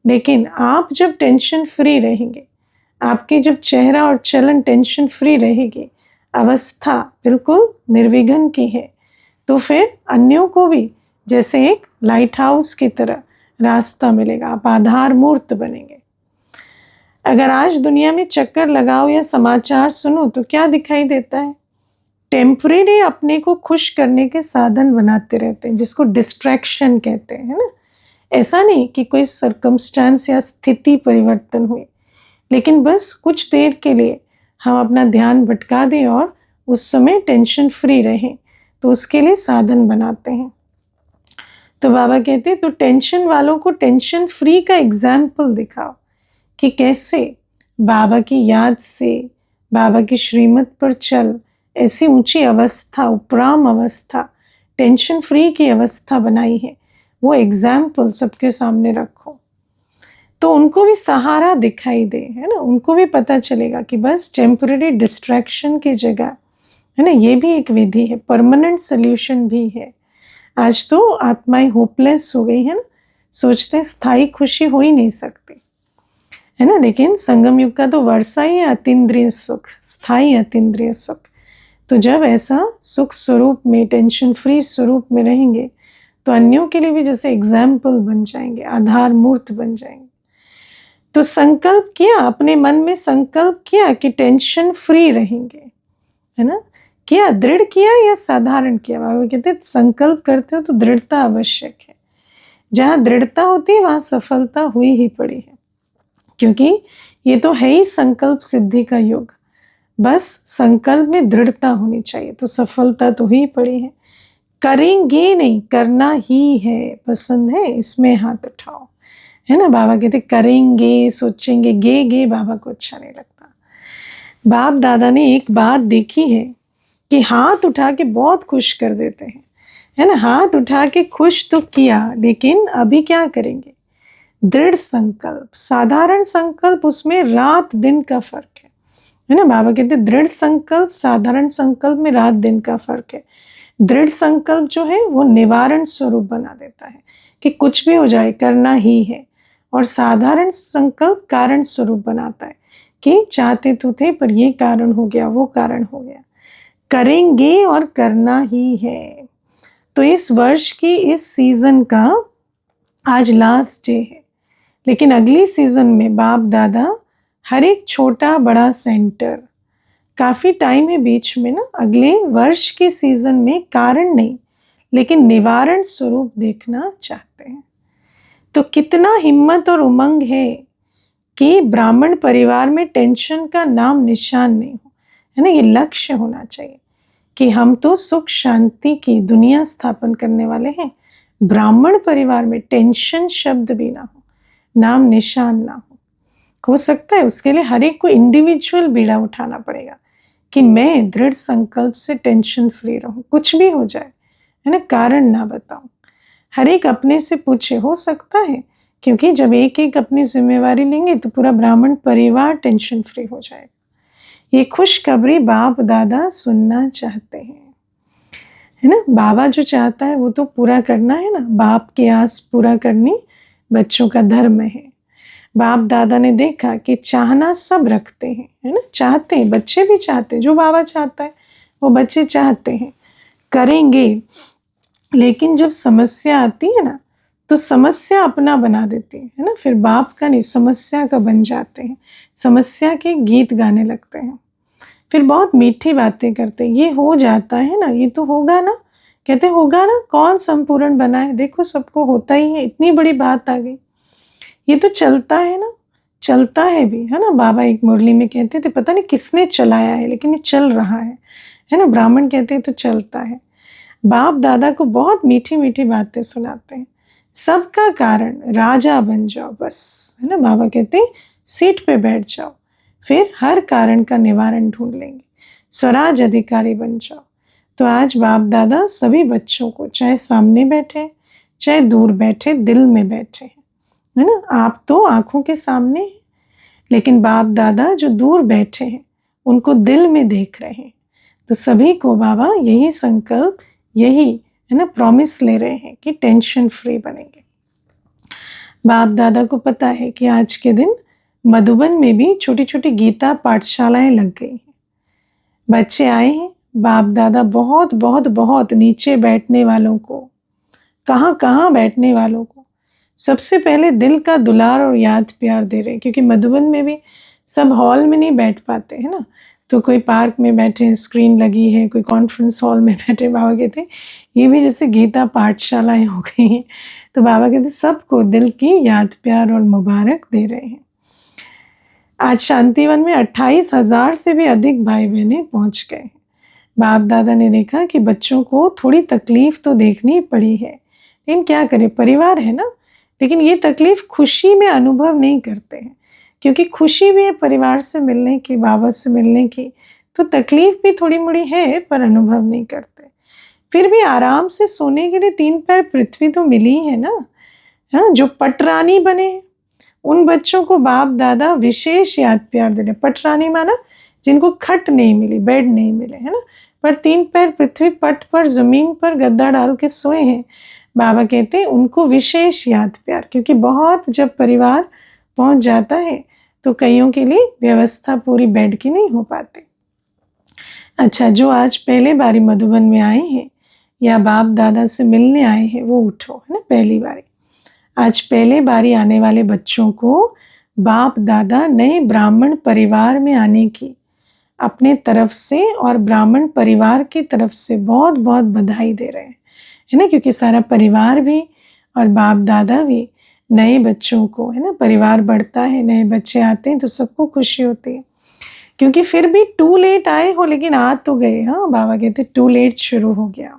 लेकिन आप जब टेंशन फ्री रहेंगे, आपकी जब चेहरा और चलन टेंशन फ्री रहेगी, अवस्था बिल्कुल निर्विघ्न की है, तो फिर अन्यों को भी जैसे एक लाइट हाउस की तरह रास्ता मिलेगा, आप आधार मूर्त बनेंगे। अगर आज दुनिया में चक्कर लगाओ या समाचार सुनो तो क्या दिखाई देता है, टेम्परेरी अपने को खुश करने के साधन बनाते रहते हैं, जिसको डिस्ट्रैक्शन कहते हैं, है ना। ऐसा नहीं कि कोई सरकमस्टेंस या स्थिति परिवर्तन हुई, लेकिन बस कुछ देर के लिए हम अपना ध्यान भटका दें और उस समय टेंशन फ्री रहें, तो उसके लिए साधन बनाते हैं। तो बाबा कहते हैं तो टेंशन वालों को टेंशन फ्री का एग्जाम्पल दिखाओ कि कैसे बाबा की याद से, बाबा की श्रीमत पर चल, ऐसी ऊंची अवस्था, उपराम अवस्था, टेंशन फ्री की अवस्था बनाई है, वो एग्जाम्पल सबके सामने रखो, तो उनको भी सहारा दिखाई दे, है ना। उनको भी पता चलेगा कि बस टेम्पररी डिस्ट्रैक्शन की जगह, है ना, ये भी एक विधि है, परमानेंट सोल्यूशन भी है। आज तो आत्माएं होपलेस हो गई है ना, सोचते हैं स्थायी खुशी हो ही नहीं सकती, है ना। लेकिन संगम युग का तो वर्षा ही है अतीन्द्रिय सुख, स्थायी अतीन्द्रिय सुख। तो जब ऐसा सुख स्वरूप में, टेंशन फ्री स्वरूप में रहेंगे, तो अन्यों के लिए भी जैसे एग्जाम्पल बन जाएंगे, आधार मूर्त बन जाएंगे। तो संकल्प किया, अपने मन में संकल्प किया कि टेंशन फ्री रहेंगे, है ना। किया, दृढ़ किया या साधारण किया। बाबा कहते हैं संकल्प करते हो तो दृढ़ता आवश्यक है। जहां दृढ़ता होती है वहां सफलता हुई ही पड़ी है, क्योंकि ये तो है ही संकल्प सिद्धि का युग। बस संकल्प में दृढ़ता होनी चाहिए तो सफलता तो ही पड़ी है। करेंगे नहीं, करना ही है। पसंद है इसमें हाथ उठाओ, है ना। बाबा कहते करेंगे, सोचेंगे, गे बाबा को अच्छा नहीं लगता। बाप दादा ने एक बात देखी है कि हाथ उठा के बहुत खुश कर देते हैं, है ना। हाथ उठा के खुश तो किया, लेकिन अभी क्या करेंगे? दृढ़ संकल्प। साधारण संकल्प, उसमें रात दिन का फर्क है ना। बाबा कहते दृढ़ संकल्प, साधारण संकल्प में रात दिन का फर्क है। दृढ़ संकल्प जो है वो निवारण स्वरूप बना देता है कि कुछ भी हो जाए करना ही है, और साधारण संकल्प कारण स्वरूप बनाता है कि चाहते तो थे पर ये कारण हो गया, वो कारण हो गया। करेंगे और करना ही है। तो इस वर्ष की, इस सीजन का आज लास्ट डे है, लेकिन अगली सीजन में बाप दादा हर एक छोटा बड़ा सेंटर, काफ़ी टाइम है बीच में ना, अगले वर्ष के सीजन में कारण नहीं लेकिन निवारण स्वरूप देखना चाहते हैं। तो कितना हिम्मत और उमंग है कि ब्राह्मण परिवार में टेंशन का नाम निशान नहीं हो, है ना। ये लक्ष्य होना चाहिए कि हम तो सुख शांति की दुनिया स्थापन करने वाले हैं। ब्राह्मण परिवार में टेंशन शब्द भी ना हो, नाम निशान ना हो सकता है उसके लिए हर एक को इंडिविजुअल बीड़ा उठाना पड़ेगा कि मैं दृढ़ संकल्प से टेंशन फ्री रहूं, कुछ भी हो जाए, है ना, कारण ना बताऊं। हर एक अपने से पूछे, हो सकता है, क्योंकि जब एक एक अपनी जिम्मेवारी लेंगे तो पूरा ब्राह्मण परिवार टेंशन फ्री हो जाएगा। ये खुशखबरी बाप दादा सुनना चाहते हैं, है ना। बाबा जो चाहता है वो तो पूरा करना है ना। बाप की आस पूरा करनी बच्चों का धर्म है। बाप दादा ने देखा कि चाहना सब रखते हैं, है ना, चाहते हैं, बच्चे भी चाहते हैं, जो बाबा चाहता है वो बच्चे चाहते हैं, करेंगे। लेकिन जब समस्या आती है ना तो समस्या अपना बना देती है ना, फिर बाप का नहीं समस्या का बन जाते हैं, समस्या के गीत गाने लगते हैं, फिर बहुत मीठी बातें करते हैं। ये हो जाता है ना, ये तो होगा ना, कहते होगा ना, कौन संपूर्ण बना है, देखो सबको होता ही है, इतनी बड़ी बात आ गई, ये तो चलता है ना, चलता है भी, है ना। बाबा एक मुरली में कहते थे पता नहीं किसने चलाया है लेकिन ये चल रहा है ना। ब्राह्मण कहते हैं तो चलता है। बाप दादा को बहुत मीठी मीठी बातें सुनाते हैं। सबका कारण राजा बन जाओ बस, है ना। बाबा कहते हैं सीट पे बैठ जाओ, फिर हर कारण का निवारण ढूंढ लेंगे, स्वराज अधिकारी बन जाओ। तो आज बाप दादा सभी बच्चों को, चाहे सामने बैठे चाहे दूर बैठे, दिल में बैठे, है ना। आप तो आंखों के सामने हैं, लेकिन बाप दादा जो दूर बैठे हैं उनको दिल में देख रहे हैं। तो सभी को बाबा यही संकल्प, यही, है ना, प्रॉमिस ले रहे हैं कि टेंशन फ्री बनेंगे। बाप दादा को पता है कि आज के दिन मधुबन में भी छोटी छोटी गीता पाठशालाएं लग गई हैं, बच्चे आए हैं। बाप दादा बहुत बहुत बहुत नीचे बैठने वालों को, कहाँ कहाँ बैठने वालों को सबसे पहले दिल का दुलार और याद प्यार दे रहे हैं, क्योंकि मधुबन में भी सब हॉल में नहीं बैठ पाते हैं ना, तो कोई पार्क में बैठे, स्क्रीन लगी है, कोई कॉन्फ्रेंस हॉल में बैठे। बाबा कहते ये भी जैसे गीता पाठशालाएं हो गई हैं। तो बाबा कहते सबको दिल की याद प्यार और मुबारक दे रहे हैं। आज शांतिवन में 28,000 से भी अधिक भाई बहनें पहुंच गए हैं। बाप दादा ने देखा कि बच्चों को थोड़ी तकलीफ तो देखनी पड़ी है, लेकिन क्या करें, परिवार है ना। लेकिन ये तकलीफ खुशी में अनुभव नहीं करते हैं, क्योंकि खुशी भी है परिवार से मिलने की, बाबा से मिलने की, तो तकलीफ भी थोड़ी मोड़ी है पर अनुभव नहीं करते। फिर भी आराम से सोने के लिए 3 पैर पृथ्वी तो मिली है ना। हाँ, जो पटरानी बने उन बच्चों को बाप दादा विशेष याद प्यार दे रहे। पटरानी माना जिनको खट नहीं मिली, बेड नहीं मिले, है ना, पर 3 पैर पृथ्वी पट पर, जमीन पर गद्दा डाल के सोए हैं। बाबा कहते हैं उनको विशेष याद प्यार, क्योंकि बहुत जब परिवार पहुंच जाता है तो कईयों के लिए व्यवस्था पूरी बेड की नहीं हो पाती। अच्छा, जो आज पहले बारी मधुबन में आए हैं या बाप दादा से मिलने आए हैं वो उठो, है ना, पहली बारी। आज पहले बारी आने वाले बच्चों को बाप दादा नए ब्राह्मण परिवार में आने की अपने तरफ से और ब्राह्मण परिवार की तरफ से बहुत बहुत बधाई दे रहे हैं, है ना, क्योंकि सारा परिवार भी और बाप दादा भी नए बच्चों को, है ना, परिवार बढ़ता है, नए बच्चे आते हैं तो सबको खुशी होती है, क्योंकि फिर भी टू लेट आए हो लेकिन आ तो गए। हाँ, बाबा कहते टू लेट शुरू हो गया,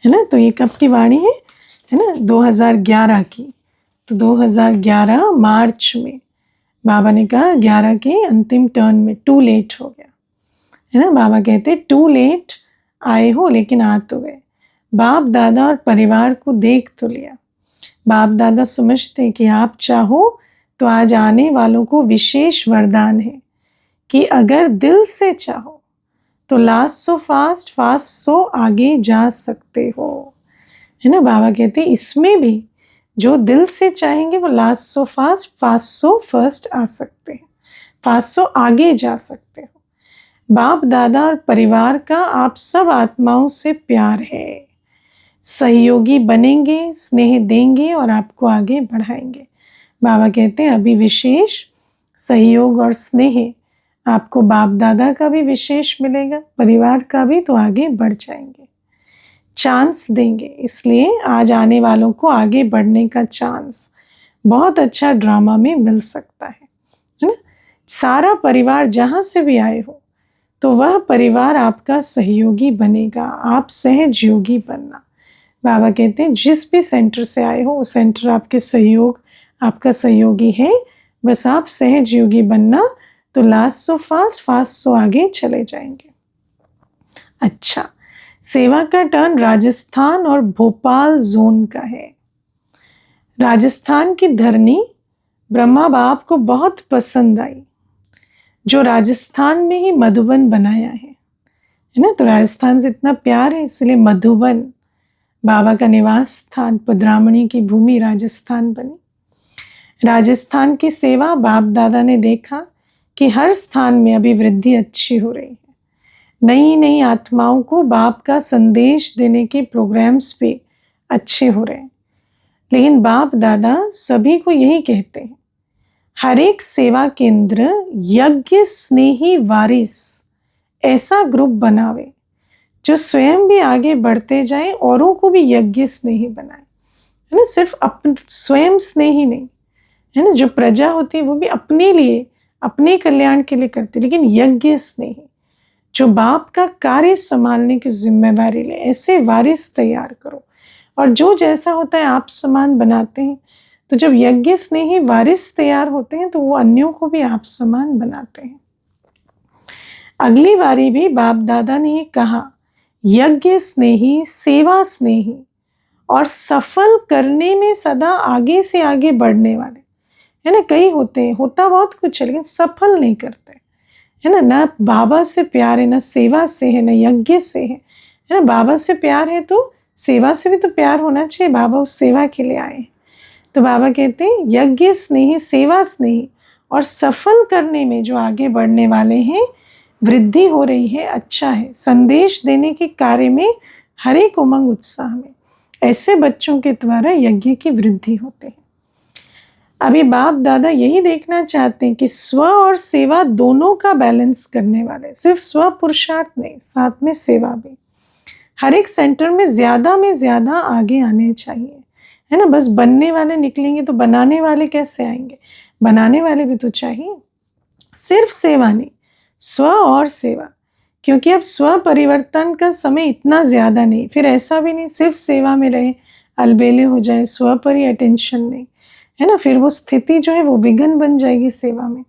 है ना। तो ये कब की वाणी है ना, 2011 की। तो 2011 मार्च में बाबा ने कहा 11 के अंतिम टर्न में टू लेट हो गया, है ना। बाबा कहते टू लेट आए हो लेकिन आ तो गए। बाप दादा और परिवार को देख तो लिया। बाप दादा समझते कि आप चाहो तो आज आने वालों को विशेष वरदान है कि अगर दिल से चाहो तो लास्ट सो फास्ट, फास्ट सो आगे जा सकते हो, है ना। बाबा कहते इसमें भी जो दिल से चाहेंगे वो last so fast, fast so first आ सकते हैं, फास्ट सो आगे जा सकते हो। बाप दादा और परिवार का आप सब आत्माओं से प्यार है। सहयोगी बनेंगे, स्नेह देंगे और आपको आगे बढ़ाएंगे। बाबा कहते हैं अभी विशेष सहयोग और स्नेह आपको बाप दादा का भी विशेष मिलेगा, परिवार का भी, तो आगे बढ़ जाएंगे, चांस देंगे। इसलिए आज आने वालों को आगे बढ़ने का चांस बहुत अच्छा ड्रामा में मिल सकता है ना। सारा परिवार जहाँ से भी आए हो तो वह परिवार आपका सहयोगी बनेगा, आप सहज योगी बनना। बाबा कहते हैं जिस भी सेंटर से आए हो वो सेंटर आपके सहयोग, आपका सहयोगी है, बस आप सहज योगी बनना, तो लास्ट सो फास्ट, फास्ट सो आगे चले जाएंगे। अच्छा, सेवा का टर्न राजस्थान और भोपाल जोन का है। राजस्थान की धरनी ब्रह्मा बाप को बहुत पसंद आई, जो राजस्थान में ही मधुबन बनाया है ना। तो राजस्थान से इतना प्यार है इसलिए मधुबन बाबा का निवास स्थान, पधरामणी की भूमि राजस्थान बनी। राजस्थान की सेवा बाप दादा ने देखा कि हर स्थान में अभी वृद्धि अच्छी हो रही है। नई नई आत्माओं को बाप का संदेश देने के प्रोग्राम्स भी अच्छे हो रहे हैं। लेकिन बाप दादा सभी को यही कहते हैं, हर एक सेवा केंद्र यज्ञ स्नेही वारिस ऐसा ग्रुप बनावे जो स्वयं भी आगे बढ़ते जाए, औरों को भी यज्ञ स्नेही बनाए, है ना। सिर्फ स्वयं स्नेही नहीं, है ना। जो प्रजा होती है वो भी अपने लिए, अपने कल्याण के लिए करती, लेकिन यज्ञ स्नेही जो बाप का कार्य संभालने की जिम्मेवारी ले, ऐसे वारिस तैयार करो। और जो जैसा होता है आप समान बनाते हैं, तो जब यज्ञ स्नेही वारिस तैयार होते हैं तो वो अन्यों को भी आप समान बनाते हैं। अगली बारी भी बाप दादा ने ये कहा, यज्ञ स्नेही, सेवा स्नेही और सफल करने में सदा आगे से आगे बढ़ने वाले, है ना। कई होते हैं, होता बहुत कुछ है लेकिन सफल नहीं करते, है ना। ना बाबा से प्यार है, ना सेवा से है, ना यज्ञ से है ना। बाबा से प्यार है तो सेवा से भी तो प्यार होना चाहिए, बाबा उस सेवा के लिए आए। तो बाबा कहते हैं यज्ञ स्नेही, सेवा स्नेही और सफल करने में जो आगे बढ़ने वाले हैं, वृद्धि हो रही है, अच्छा है। संदेश देने के कार्य में हर एक उमंग उत्साह में ऐसे बच्चों के द्वारा यज्ञ की वृद्धि होते हैं। अभी बाप दादा यही देखना चाहते हैं कि स्व और सेवा दोनों का बैलेंस करने वाले, सिर्फ स्व पुरुषार्थ नहीं, साथ में सेवा भी। हर एक सेंटर में ज्यादा आगे आने चाहिए, है ना। बस बनने वाले निकलेंगे तो बनाने वाले कैसे आएंगे, बनाने वाले भी तो चाहिए। सिर्फ सेवा नहीं, स्व और सेवा, क्योंकि अब स्व परिवर्तन का समय इतना ज्यादा नहीं। फिर ऐसा भी नहीं सिर्फ सेवा में रहे, अलबेले हो जाए, स्व पर ही अटेंशन नहीं, है ना। फिर वो स्थिति जो है वो विघ्न बन जाएगी सेवा में।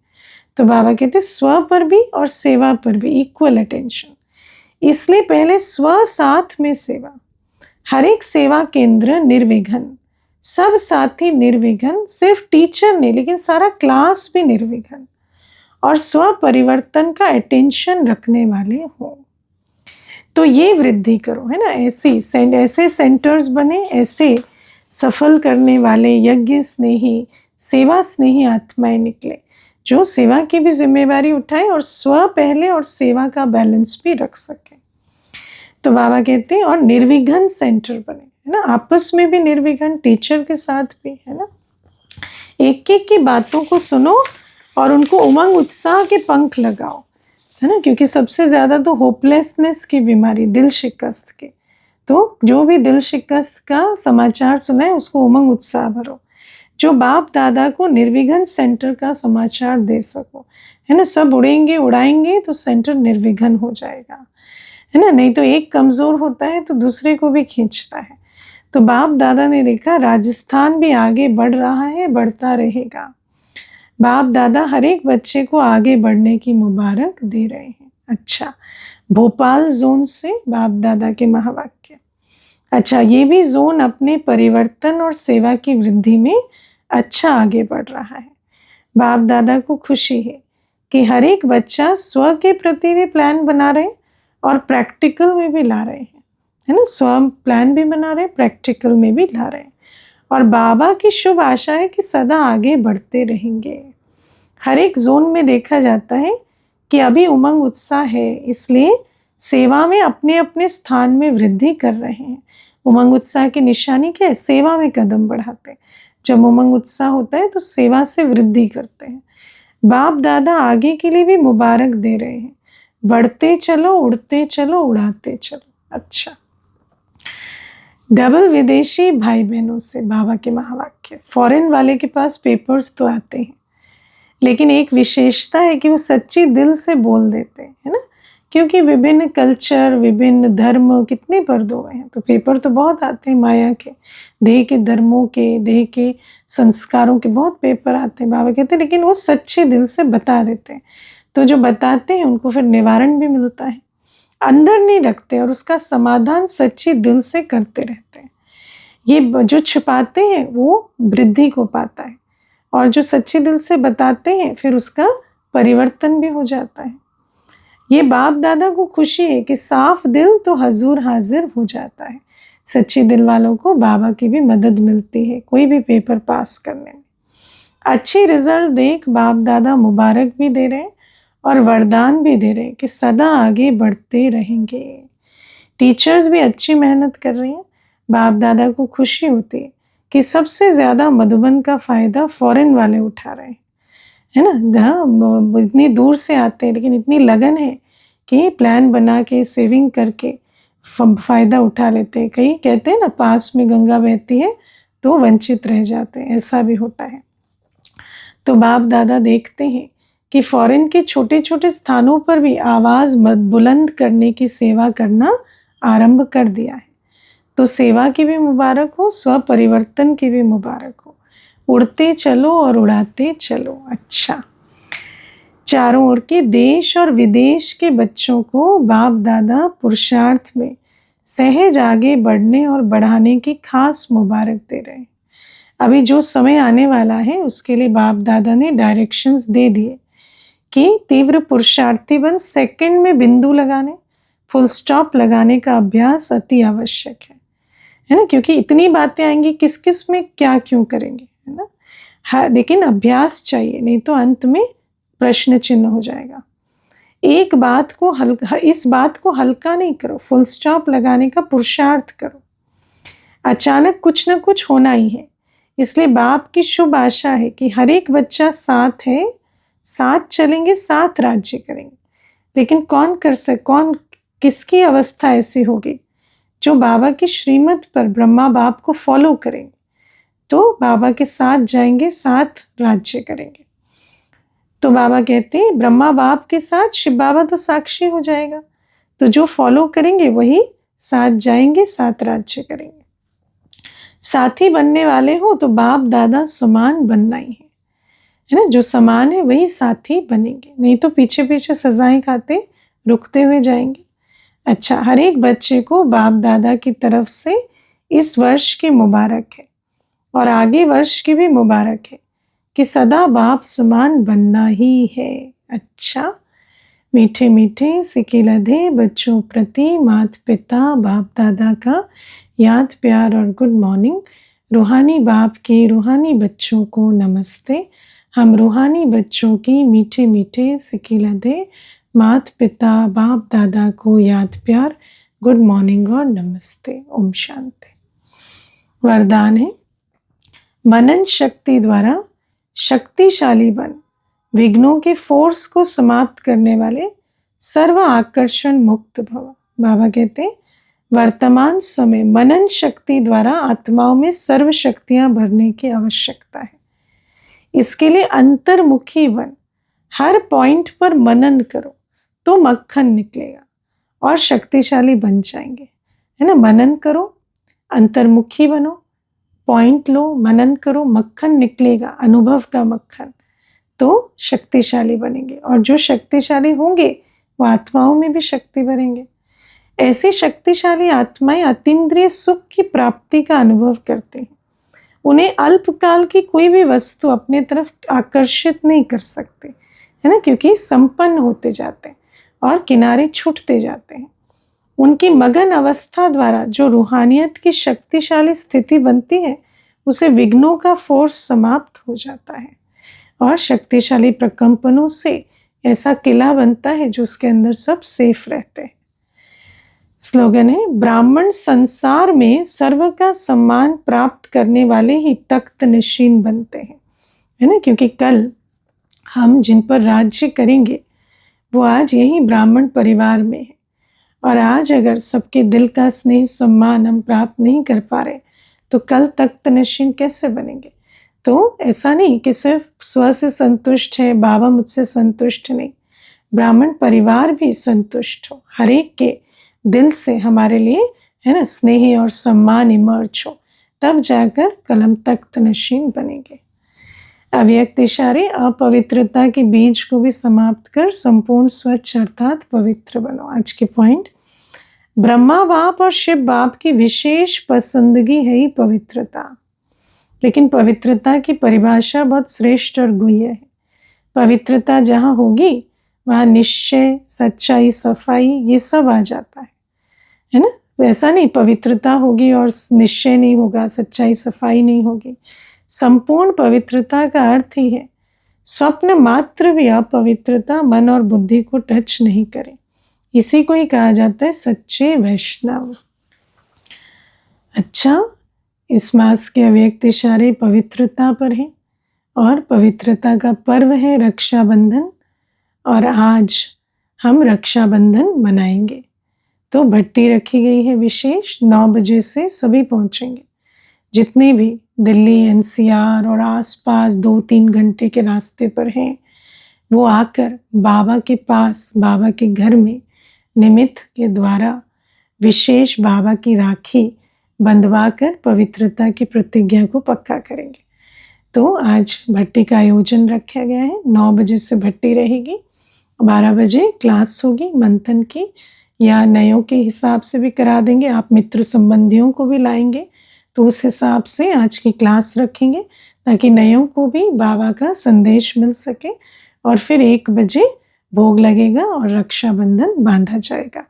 तो बाबा कहते स्व पर भी और सेवा पर भी इक्वल अटेंशन। इसलिए पहले स्व, साथ में सेवा। हर एक सेवा केंद्र निर्विघ्न, सब साथी निर्विघ्न, सिर्फ टीचर नहीं लेकिन सारा क्लास भी निर्विघ्न और स्व परिवर्तन का अटेंशन रखने वाले हो। तो ये वृद्धि करो, है ना। ऐसे सेंटर्स बने, ऐसे सफल करने वाले यज्ञ स्नेही, सेवा स्नेही आत्माएं निकले, जो सेवा की भी जिम्मेवारी उठाए और स्व पहले और सेवा का बैलेंस भी रख सके। तो बाबा कहते हैं और निर्विघ्न सेंटर बने, है ना। आपस में भी निर्विघ्न, टीचर के साथ भी, है ना। एक एक की बातों को सुनो और उनको उमंग उत्साह के पंख लगाओ, है ना। क्योंकि सबसे ज्यादा तो होपलेसनेस की बीमारी, दिल शिकस्त के, तो जो भी दिल शिकस्त का समाचार सुना है उसको उमंग उत्साह भरो। जो बाप दादा को निर्विघ्न सेंटर का समाचार दे सको, है ना। सब उड़ेंगे उड़ाएंगे तो सेंटर निर्विघ्न हो जाएगा, है ना। नहीं तो एक कमजोर होता है तो दूसरे को भी खींचता है। तो बाप दादा ने देखा राजस्थान भी आगे बढ़ रहा है, बढ़ता रहेगा। बाप दादा हर एक बच्चे को आगे बढ़ने की मुबारक दे रहे हैं। अच्छा, भोपाल जोन से बाप दादा के महावाक्य। अच्छा, ये भी जोन अपने परिवर्तन और सेवा की वृद्धि में अच्छा आगे बढ़ रहा है। बाप दादा को खुशी है कि हर एक बच्चा स्व के प्रति भी प्लान बना रहे हैं और प्रैक्टिकल में भी ला रहे हैं, है ना। स्व प्लान भी बना रहे हैं, प्रैक्टिकल में भी ला रहे हैं। और बाबा की शुभ आशा है कि सदा आगे बढ़ते रहेंगे। हर एक जोन में देखा जाता है कि अभी उमंग उत्साह है, इसलिए सेवा में अपने अपने स्थान में वृद्धि कर रहे हैं। उमंग उत्साह की निशानी क्या है? सेवा में कदम बढ़ाते हैं। जब उमंग उत्साह होता है तो सेवा से वृद्धि करते हैं। बाप दादा आगे के लिए भी मुबारक दे रहे हैं, बढ़ते चलो, उड़ते चलो, उड़ाते चलो। अच्छा, डबल विदेशी भाई बहनों से बाबा के महावाक्य। फॉरेन वाले के पास पेपर्स तो आते हैं, लेकिन एक विशेषता है कि वो सच्ची दिल से बोल देते हैं, है ना। क्योंकि विभिन्न कल्चर, विभिन्न धर्म कितने पर्दों में हैं, तो पेपर तो बहुत आते हैं माया के, देह के धर्मों के, देह के संस्कारों के बहुत पेपर आते हैं। बाबा कहते हैं लेकिन वो सच्चे दिल से बता देते हैं, तो जो बताते हैं उनको फिर निवारण भी मिलता है। अंदर नहीं रखते और उसका समाधान सच्ची दिल से करते रहते हैं। ये जो छिपाते हैं वो वृद्धि को पाता है, और जो सच्चे दिल से बताते हैं फिर उसका परिवर्तन भी हो जाता है। ये बाप दादा को खुशी है कि साफ दिल तो हजूर हाजिर हो जाता है। सच्चे दिल वालों को बाबा की भी मदद मिलती है कोई भी पेपर पास करने में। अच्छी रिजल्ट देख बाप दादा मुबारक भी दे रहे हैं और वरदान भी दे रहे हैं कि सदा आगे बढ़ते रहेंगे। टीचर्स भी अच्छी मेहनत कर रही हैं। बाप दादा को खुशी होती है कि सबसे ज़्यादा मधुबन का फ़ायदा फॉरेन वाले उठा रहे हैं, है ना। हाँ, इतनी दूर से आते हैं लेकिन इतनी लगन है कि प्लान बना के सेविंग करके फ़ायदा उठा लेते हैं। कई कहते हैं ना, पास में गंगा बहती है तो वंचित रह जाते हैं, ऐसा भी होता है। तो बाप दादा देखते हैं कि फॉरेन के छोटे छोटे स्थानों पर भी आवाज़ बुलंद करने की सेवा करना आरंभ कर दिया है। तो सेवा की भी मुबारक हो, स्व परिवर्तन की भी मुबारक हो। उड़ते चलो और उड़ाते चलो। अच्छा, चारों ओर के देश और विदेश के बच्चों को बाप दादा पुरुषार्थ में सहज आगे बढ़ने और बढ़ाने की खास मुबारक दे रहे हैं। अभी जो समय आने वाला है उसके लिए बाप दादा ने डायरेक्शंस दे दिए कि तीव्र पुरुषार्थी बन सेकंड में बिंदु लगाने, फुल स्टॉप लगाने का अभ्यास अति आवश्यक है ना। क्योंकि इतनी बातें आएंगी, किस किस में क्या क्यों करेंगे, है ना। हाँ, लेकिन अभ्यास चाहिए, नहीं तो अंत में प्रश्न चिन्ह हो जाएगा। एक बात को हल्का, इस बात को हल्का नहीं करो, फुल स्टॉप लगाने का पुरुषार्थ करो। अचानक कुछ ना कुछ होना ही है, इसलिए बाप की शुभ आशा है कि हर एक बच्चा साथ है, साथ चलेंगे, साथ राज्य करेंगे। लेकिन कौन किसकी अवस्था ऐसी होगी जो बाबा की श्रीमत पर ब्रह्मा बाप को फॉलो करेंगे, तो बाबा के साथ जाएंगे, साथ राज्य करेंगे। तो बाबा कहते हैं ब्रह्मा बाप के साथ शिव बाबा तो साक्षी हो जाएगा, तो जो फॉलो करेंगे वही साथ जाएंगे, साथ राज्य करेंगे। साथी बनने वाले हो तो बाप दादा समान बनना ही है ना। जो समान है वही साथी बनेंगे, नहीं तो पीछे पीछे सजाएं खाते रुकते हुए जाएंगे। अच्छा, हर एक बच्चे को बाप दादा की तरफ से इस वर्ष की मुबारक है और आगे वर्ष की भी मुबारक है कि सदा बाप समान बनना ही है। अच्छा, मीठे मीठे सिकिलधे बच्चों प्रति माता पिता बाप दादा का याद प्यार और गुड मॉर्निंग। रूहानी बाप के रूहानी बच्चों को नमस्ते। हम रूहानी बच्चों की मीठे मीठे सिकिलधे माता पिता बाप दादा को याद प्यार, गुड मॉर्निंग और नमस्ते। ओम शांति। वरदान है, मनन शक्ति द्वारा शक्तिशाली बन विघ्नों के फोर्स को समाप्त करने वाले सर्व आकर्षण मुक्त भव। बाबा कहते वर्तमान समय मनन शक्ति द्वारा आत्माओं में सर्व शक्तियां भरने की आवश्यकता है। इसके लिए अंतर्मुखी बन, हर पॉइंट पर मनन करो तो मक्खन निकलेगा और शक्तिशाली बन जाएंगे, है ना। मनन करो, अंतर्मुखी बनो, पॉइंट लो, मनन करो, मक्खन निकलेगा, अनुभव का मक्खन, तो शक्तिशाली बनेंगे। और जो शक्तिशाली होंगे वो आत्माओं में भी शक्ति भरेंगे। ऐसी शक्तिशाली आत्माएं अतीन्द्रिय सुख की प्राप्ति का अनुभव करते हैं। उन्हें अल्पकाल की कोई भी वस्तु अपने तरफ आकर्षित नहीं कर सकते, है ना, क्योंकि संपन्न होते जाते हैं और किनारे छूटते जाते हैं। उनकी मगन अवस्था द्वारा जो रूहानियत की शक्तिशाली स्थिति बनती है, उसे विघ्नों का फोर्स समाप्त हो जाता है और शक्तिशाली प्रकंपनों से ऐसा किला बनता है जो उसके अंदर सब सेफ रहते हैं। स्लोगन है, ब्राह्मण संसार में सर्व का सम्मान प्राप्त करने वाले ही तख्त नशीन बनते हैं, है ना, क्योंकि कल हम जिन पर राज्य करेंगे वो आज यही ब्राह्मण परिवार में है। और आज अगर सबके दिल का स्नेह सम्मान हम प्राप्त नहीं कर पा रहे तो कल तख्त नशीन कैसे बनेंगे। तो ऐसा नहीं कि सिर्फ स्व से संतुष्ट है, बाबा मुझसे संतुष्ट नहीं, ब्राह्मण परिवार भी संतुष्ट हो, हर एक के दिल से हमारे लिए, है ना, स्नेह और सम्मान इमर्ज हो, तब जाकर कल हम तख्त नशीन बनेंगे। अव्यक्त इशारे, अपवित्रता के बीज को भी समाप्त कर संपूर्ण स्वच्छ अर्थात पवित्र बनो। आज के पॉइंट, ब्रह्मा बाप और शिव बाप की विशेष पसंदगी है ही पवित्रता, लेकिन पवित्रता की परिभाषा बहुत श्रेष्ठ और गुह्य है। पवित्रता जहाँ होगी वहाँ निश्चय, सच्चाई, सफाई, ये सब आ जाता है ना। ऐसा नहीं पवित्रता होगी और निश्चय नहीं होगा, सच्चाई सफाई नहीं होगी। संपूर्ण पवित्रता का अर्थ ही है स्वप्न मात्र भी अपवित्रता मन और बुद्धि को टच नहीं करे। इसी को ही कहा जाता है सच्चे वैष्णव। अच्छा, इस मास के अव्यक्त इशारे पवित्रता पर है और पवित्रता का पर्व है रक्षाबंधन, और आज हम रक्षाबंधन मनाएंगे। तो भट्टी रखी गई है विशेष, 9 बजे से सभी पहुंचेंगे। जितने भी दिल्ली, एनसीआर और आसपास 2-3 घंटे के रास्ते पर हैं, वो आकर बाबा के पास, बाबा के घर में निमित्त के द्वारा विशेष बाबा की राखी बंधवाकर पवित्रता की प्रतिज्ञा को पक्का करेंगे। तो आज भट्टी का आयोजन रखा गया है। 9 बजे से भट्टी रहेगी, 12 बजे क्लास होगी मंथन की, या नयों के हिसाब से भी करा देंगे। आप मित्र संबंधियों को भी लाएंगे तो उस हिसाब से आज की क्लास रखेंगे ताकि नयों को भी बाबा का संदेश मिल सके। और फिर 1 बजे भोग लगेगा और रक्षाबंधन बांधा जाएगा।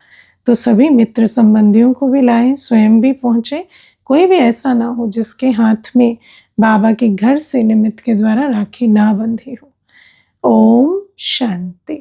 तो सभी मित्र संबंधियों को भी लाएं, स्वयं भी पहुंचे। कोई भी ऐसा ना हो जिसके हाथ में बाबा के घर से निमित्त के द्वारा राखी ना बंधी हो। ओम शांति।